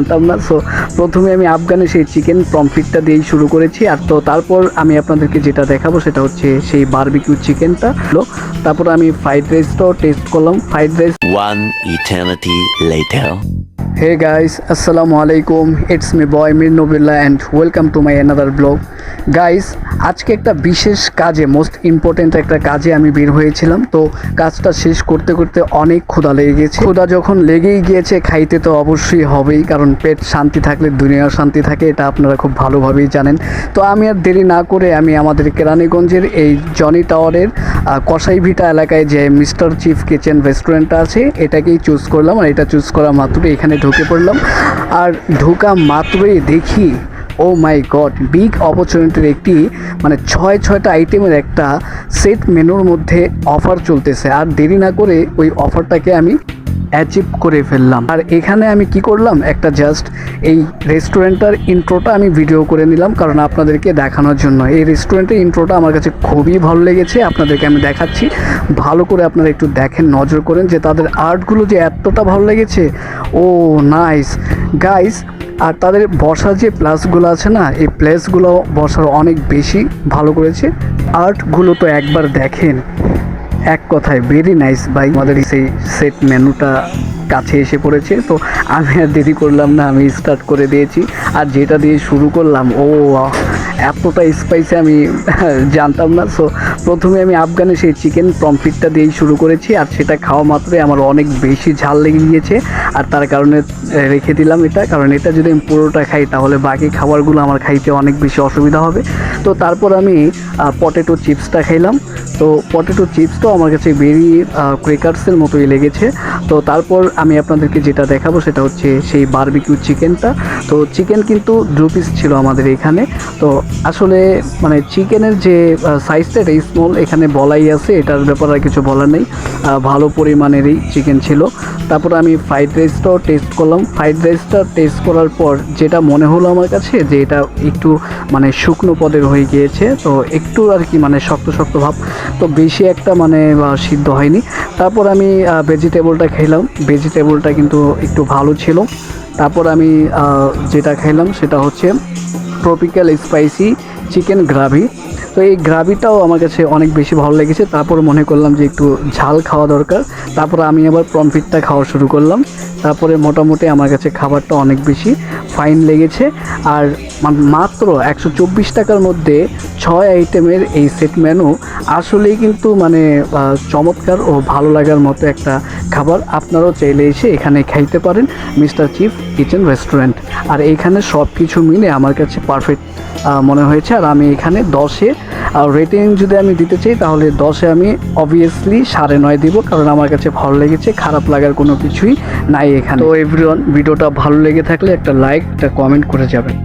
জানতাম না। সো প্রথমে আমি আফগানে সেই চিকেন পমফ্রিটটা দিয়েই শুরু করেছি। আর তো তারপর আমি আপনাদেরকে যেটা দেখাবো সেটা হচ্ছে সেই বারবিকিউ চিকেনটা। তারপর আমি ফ্রাইড রাইসটাও টেস্ট করলাম। Fried rice. One eternity later. Hey guys, Assalamu alaikum. It's me boy Mir Nobilla and welcome to my another vlog. Guys, আজকে একটা বিশেষ কাজে, মোস্ট ইম্পর্টেন্ট একটা কাজে আমি বের হয়েছিলাম। তো কাজটা শেষ করতে করতে অনেক ক্ষুধা লেগে গেছে। ক্ষুধা যখন লেগেই গিয়েছে, খাইতে তো অবশ্যই হবেই, কারণ পেট শান্তি থাকলে দুনিয়ার শান্তি থাকে, এটা আপনারা খুব ভালোভাবেই জানেন। তো আমি আর দেরি না করে আমি আমাদের কেরানীগঞ্জের এই জনি টাওয়ারের কসাইভিটা এলাকায় যে মিস্টার চিফ কিচেন রেস্টুরেন্টটা আছে এটাকেই চুজ করলাম। আর এটা চুজ করা মাত্রই এখানে ঢুকে পড়লাম। আর ঢোকা মাত্রই দেখি, ও মাই গড, বিগ অপরচুনিটির একটি মানে ছয়টা আইটেমের একটা সেট মেনুর মধ্যে অফার চলতেছে। আর দেরি না করে ওই অফারটাকে আমি অ্যাচিভ করে ফেললাম। আর এখানে আমি কি করলাম, একটা জাস্ট এই রেস্টুরেন্টটার ইন্ট্রোটা আমি ভিডিও করে নিলাম, কারণ আপনাদেরকে দেখানোর জন্য। এই রেস্টুরেন্টের ইন্ট্রোটা আমার কাছে খুবই ভালো লেগেছে, আপনাদেরকে আমি দেখাচ্ছি। ভালো করে আপনারা একটু দেখেন, নজর করেন যে তাদের আর্টগুলো যে এতটা ভালো লেগেছে। ও নাইস গাইস। আর তাদের বসার যে প্লেসগুলো আছে না, এই প্লেসগুলো বসার অনেক বেশি ভালো করেছে। আর্টগুলো তো একবার দেখেন, এক কথায় ভেরি নাইস ভাই। আমাদের সেই সেট মেনুটা কাছে এসে পড়েছে, তো আমি আর দেরি করলাম না, আমি স্টার্ট করে দিয়েছি। আর যেটা দিয়ে শুরু করলাম, ও এতটা স্পাইসি আমি জানতাম না। সো প্রথমে আমি আফগানে সেই চিকেন পমফ্রিটটা দিয়েই শুরু করেছি। আর সেটা খাওয়া মাত্রই আমার অনেক বেশি ঝাল লেগে গিয়েছে। আর তার কারণে রেখে দিলাম এটা, কারণ এটা যদি আমি পুরোটা খাই তাহলে বাকি খাবারগুলো আমার খাইতে অনেক বেশি অসুবিধা হবে। তো তারপর আমি পটেটো চিপসটা খাইলাম। তো পটেটো চিপসটাও আমার কাছে ভেরি ক্রেকার্সের মতোই লেগেছে। তো তারপর আমি আপনাদেরকে যেটা দেখাবো সেটা হচ্ছে সেই বারবিকিউ চিকেনটা। তো চিকেন কিন্তু 2 পিস ছিল আমাদের এখানে। তো আসলে মানে চিকেনের যে সাইজটা এটা স্মল, এখানে বলাই আছে, এটার ব্যাপারে আর কিছু বলার নেই। ভালো পরিমাণেরই চিকেন ছিল। তারপর আমি ফ্রাইড রাইসটাও টেস্ট করলাম। ফ্রাইড রাইসটা টেস্ট করার পর যেটা মনে হলো আমার কাছে, যে এটা একটু মানে শুকনো পদের হয়ে গিয়েছে। তো একটু আর কি মানে শক্ত শক্ত ভাব, তো বেশি একটা মানে সিদ্ধ হয়নি। তারপর আমি ভেজিটেবলটা খেলাম। ভেজিটেবলটা কিন্তু একটু ভালো ছিল। তারপর আমি যেটা খেলাম সেটা হচ্ছে ট্রপিক্যাল স্পাইসি চিকেন গ্রাভি। তো এই গ্রাভিটাও আমার কাছে অনেক বেশি ভালো লেগেছে। তারপর মনে করলাম যে একটু ঝাল খাওয়া দরকার। তারপর আমি আবার পমফ্রিটটা খাওয়া শুরু করলাম। তারপরে মোটামুটি আমার কাছে খাবারটা অনেক বেশি ফাইন লেগেছে। আর মাত্র 124 টাকার মধ্যে 6 আইটেমের এই সেট মেনু আসলেই কিন্তু মানে চমৎকার ও ভালো লাগার মতো একটা খাবার। আপনারাও চাইলে এসে এখানে খাইতে পারেন, মিস্টার চিফ কিচেন রেস্টুরেন্ট। আর এইখানে সব কিছু মিলে আমার কাছে পারফেক্ট মনে হয়েছে। আর আমি এখানে 10-এ রেটিং যদি আমি দিতে চাই তাহলে 10-এ আমি অবভিয়াসলি 9.5 দিব, কারণ আমার কাছে ভালো লেগেছে, খারাপ লাগার কোনো কিছুই নাই এখানে। তো এভরিওয়ান, ভিডিওটা ভালো লেগে থাকলে একটা লাইক, একটা কমেন্ট করে যাবেন।